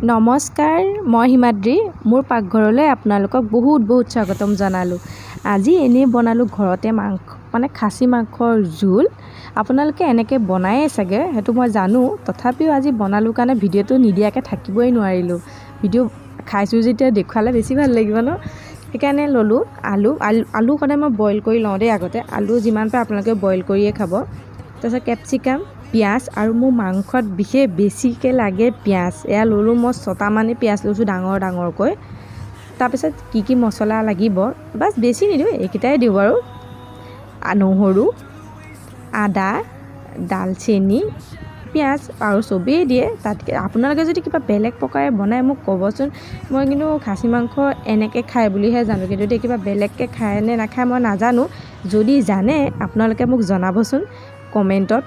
নমস্কাৰ, মই হিমাদ্ৰী। মোৰ পাকঘৰলৈ আপোনালোকক বহুত স্বাগতম জনালোঁ। আজি এনেই বনালোঁ ঘৰতে মাংস, মানে খাচী মাংসৰ জোল। আপোনালোকে এনেকৈ বনায়ে চাগে, সেইটো মই জানো। তথাপিও আজি বনালোঁ কাৰণে ভিডিঅ'টো নিদিয়াকৈ থাকিবই নোৱাৰিলোঁ। ভিডিঅ' খাইছোঁ যেতিয়া দেখুৱালে বেছি ভাল লাগিব ন। সেইকাৰণে ল'লোঁ আলু সদায় মই বইল কৰি লওঁ দেই। আগতে আলু যিমান পাৰে আপোনালোকে বইল কৰিয়ে খাব। তাৰপিছত কেপচিকাম, পিঁয়াজ আৰু মোৰ মাংসত বিশেষ বেছিকৈ লাগে পিঁয়াজ। এয়া ল'লোঁ মই 6টামানেই পিঁয়াজ লৈছোঁ ডাঙৰকৈ। তাৰপিছত কি মছলা লাগিব, বাছ বেছি নিদিওঁ, এইকেইটাই দিওঁ বাৰু। নহৰু, আদা, দালচেনি, পিঁয়াজ আৰু চবেই দিয়ে। তাতকৈ আপোনালোকে যদি কিবা বেলেগ প্ৰকাৰে বনায় মোক ক'বচোন। মই কিন্তু খাচী মাংস এনেকৈ খায় বুলিহে জানো, কিন্তু এতিয়া কিবা বেলেগকৈ খায় নে নাখায় মই নাজানো। যদি জানে আপোনালোকে মোক জনাবচোন কমেণ্টত।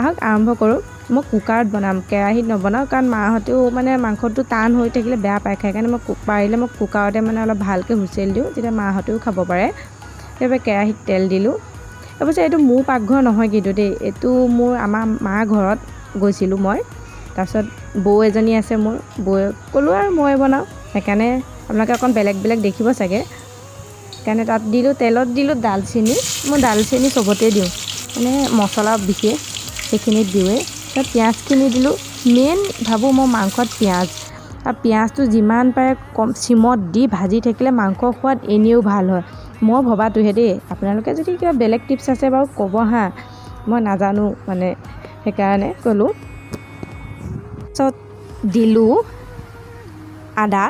আহক আৰম্ভ কৰোঁ। মই কুকাৰত বনাম, কেৰাহীত নবনাওঁ, কাৰণ মাহঁতেও মানে মাংসটো টান হৈ থাকিলে বেয়া পায় খায়। সেইকাৰণে মই পাৰিলে মই কুকাৰতে মানে অলপ ভালকৈ হুইচেল দিওঁ, তেতিয়া মাহঁতেও খাব পাৰে। সেইবাবে কেৰাহীত তেল দিলোঁ। অৱশ্যে এইটো মোৰ পাকঘৰ নহয় কিন্তু দেই, এইটো মোৰ আমাৰ মাৰ ঘৰত গৈছিলোঁ মই। তাৰপিছত বৌ এজনী আছে মোৰ, বৌয়ে ক'লোঁ আৰু মই বনাওঁ, সেইকাৰণে আপোনালোকে অকণ বেলেগ দেখিব চাগে। সেইকাৰণে তাত দিলোঁ, তেলত দিলোঁ দালচেনি। মই দালচেনি চবতে দিওঁ, মানে মছলা বিশেষ সেইখিনিত দিওঁৱেই। তাত পিঁয়াজখিনি দিলোঁ। মেইন ভাবোঁ মই মাংসত পিঁয়াজ, আৰু পিঁয়াজটো যিমান পাৰে কম চিমত দি ভাজি থাকিলে মাংসৰ সোৱাদ এনেও ভাল হয়। মই ভবাটোহে দেই, আপোনালোকে যদি কিবা বেলেগ টিপছ আছে বাৰু ক'ব হা, মই নাজানো মানে, সেইকাৰণে ক'লোঁ। তাৰপিছত দিলোঁ আদা,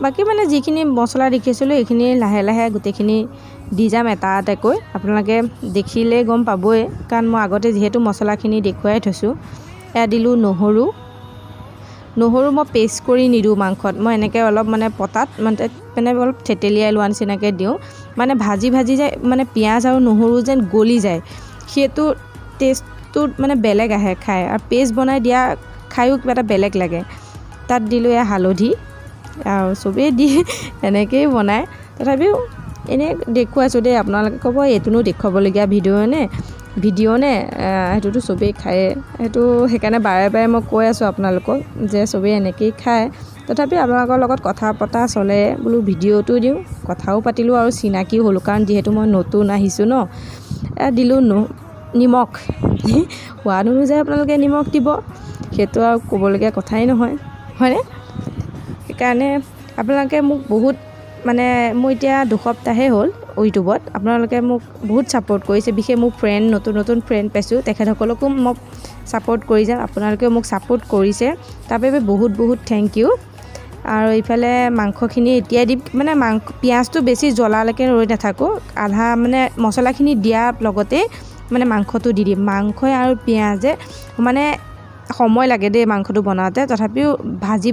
বাকী মানে যিখিনি মছলা দেখিছিলোঁ সেইখিনি লাহে গোটেইখিনি দি যাম এটা এটাকৈ। আপোনালোকে দেখিলেই গম পাবই, কাৰণ মই আগতে যিহেতু মছলাখিনি দেখুৱাই থৈছোঁ। এয়া দিলোঁ নহৰু মই পেষ্ট কৰি নিদিওঁ মাংসত, মই এনেকৈ অলপ মানে পতাত মানে অলপ থেতেলিয়াই লোৱা নিচিনাকৈ দিওঁ। মানে ভাজি যায়, মানে পিঁয়াজ আৰু নহৰু যেন গলি যায়, সেইটো টেষ্টটো মানে বেলেগ আহে খাই। আৰু পেষ্ট বনাই দিয়া খায়ো কিবা এটা বেলেগ লাগে। তাত দিলোঁ এয়া হালধি, আৰু চবেই দি এনেকৈয়ে বনায়। তথাপিও এনেই দেখুৱাইছোঁ দেই, আপোনালোকে ক'ব এইটোনো দেখুৱাবলগীয়া ভিডিঅ' নে সেইটোতো চবেই খায়ে। সেইটো সেইকাৰণে বাৰে মই কৈ আছোঁ আপোনালোকক যে চবেই এনেকৈয়ে খায়। তথাপি আপোনালোকৰ লগত কথা পতা চলে বোলো, ভিডিঅ'টো দিওঁ, কথাও পাতিলোঁ আৰু চিনাকিও হ'লোঁ, কাৰণ যিহেতু মই নতুন আহিছোঁ ন। দিলোঁ নিমখ, সোৱাদ অনুযায়ী আপোনালোকে নিমখ দিব, সেইটো আৰু ক'বলগীয়া কথাই নহয়, হয়নে? সেইকাৰণে আপোনালোকে মোক বহুত, মানে মোৰ এতিয়া 2 সপ্তাহে হ'ল ইউটিউবত, আপোনালোকে মোক বহুত ছাপোৰ্ট কৰিছে। বিশেষ মোৰ নতুন ফ্ৰেণ্ড পাইছোঁ, তেখেতসকলকো মোক ছাপোৰ্ট কৰি যাম। আপোনালোকেও মোক ছাপোৰ্ট কৰিছে, তাৰ বাবে বহুত থেংক ইউ। আৰু ইফালে মাংসখিনি এতিয়া দি, মানে পিঁয়াজটো বেছি জ্বলালৈকে ৰৈ নাথাকোঁ, আধা মানে মছলাখিনি দিয়াৰ লগতে মানে মাংসটো দি দিম। মাংসই আৰু পিঁয়াজে মানে সময় লাগে দেই মাংসটো বনাওঁতে। তথাপিও ভাজি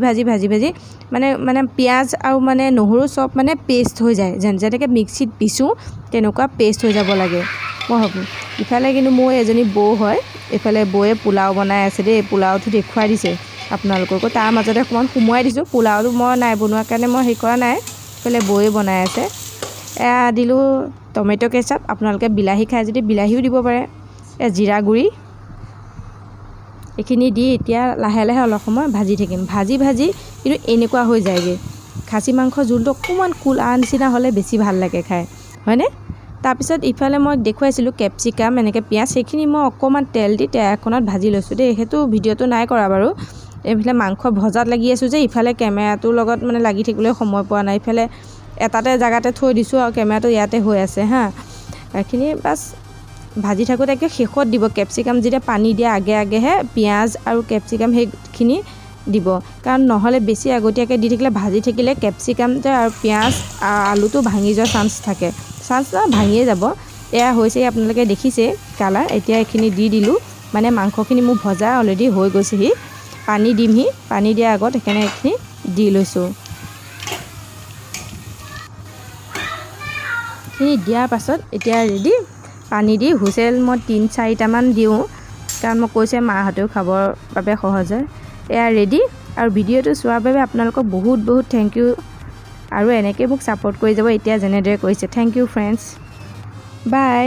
মানে পিঁয়াজ আৰু মানে নহৰু চব মানে পেষ্ট হৈ যায়, যেনেকৈ মিক্সিত পিছোঁ তেনেকুৱা পেষ্ট হৈ যাব লাগে মই ভাবোঁ। ইফালে কিন্তু মোৰ এজনী বৌ হয়, এইফালে বৌয়ে পোলাও বনাই আছে দেই। পোলাওটো দেখুৱাই দিছে আপোনালোককো, তাৰ মাজতে অকণমান সোমোৱাই দিছোঁ। পোলাওটো মই নাই বনোৱা কাৰণে মই হেৰি কৰা নাই, এইফালে বৌয়ে বনাই আছে। এয়া দিলোঁ টমেট' কেচাপ, আপোনালোকে বিলাহী খায় যদি বিলাহীও দিব পাৰে। জিৰা গুড়ি, এইখিনি দি এতিয়া লাহে অলপ সময় ভাজি থাকিম। ভাজি কিন্তু এনেকুৱা হৈ যায়গৈ, খাচী মাংসৰ জোলটো অকণমান কোলা নিচিনা হ'লে বেছি ভাল লাগে খাই, হয়নে? তাৰপিছত ইফালে মই দেখুৱাইছিলোঁ কেপচিকাম, এনেকৈ পিঁয়াজ, সেইখিনি মই অকণমান তেল দি এখনত ভাজি লৈছোঁ দেই। সেইটো ভিডিঅ'টো নাই কৰা বাৰু। এইফালে মাংস ভজাত লাগি আছোঁ যে, ইফালে কেমেৰাটোৰ লগত মানে লাগি থাকিবলৈ সময় পোৱা নাই। ইফালে এটাতে জেগাতে থৈ দিছোঁ আৰু কেমেৰাটো ইয়াতে হৈ আছে হা। এইখিনি বাছ ভাজি থাকোঁতে একে শেষত দিব কেপচিকাম, যেতিয়া পানী দিয়া আগেহে পিঁয়াজ আৰু কেপচিকাম সেইখিনি দিব, কাৰণ নহ'লে বেছি আগতীয়াকৈ দি থাকিলে ভাজি থাকিলে কেপচিকামটো আৰু পিঁয়াজ আলুটো ভাঙি যোৱাৰ চান্স ভাঙিয়ে যাব। এয়া হৈছে, আপোনালোকে দেখিছে কালাৰ। এতিয়া এইখিনি দি দিলোঁ, মানে মাংসখিনি মোৰ ভজা অলৰেডি হৈ গৈছেহি। পানী দিমহি, পানী দিয়াৰ আগত সেইকাৰণে এইখিনি দি লৈছোঁ। এইখিনি দিয়াৰ পাছত এতিয়া ৰেডি। পানী দি হুইচেল মই 3-4টামান দিওঁ, কাৰণ মই কৈছে মাহঁতেও খাবৰ বাবে সহজ হয়। এয়া ৰেডি। আৰু ভিডিঅ'টো চোৱাৰ বাবে আপোনালোকক বহুত থেংক ইউ। আৰু এনেকৈ মোক ছাপোৰ্ট কৰি যাব এতিয়া যেনেদৰে কৰিছে। থেংক ইউ ফ্ৰেণ্ডছ, বাই।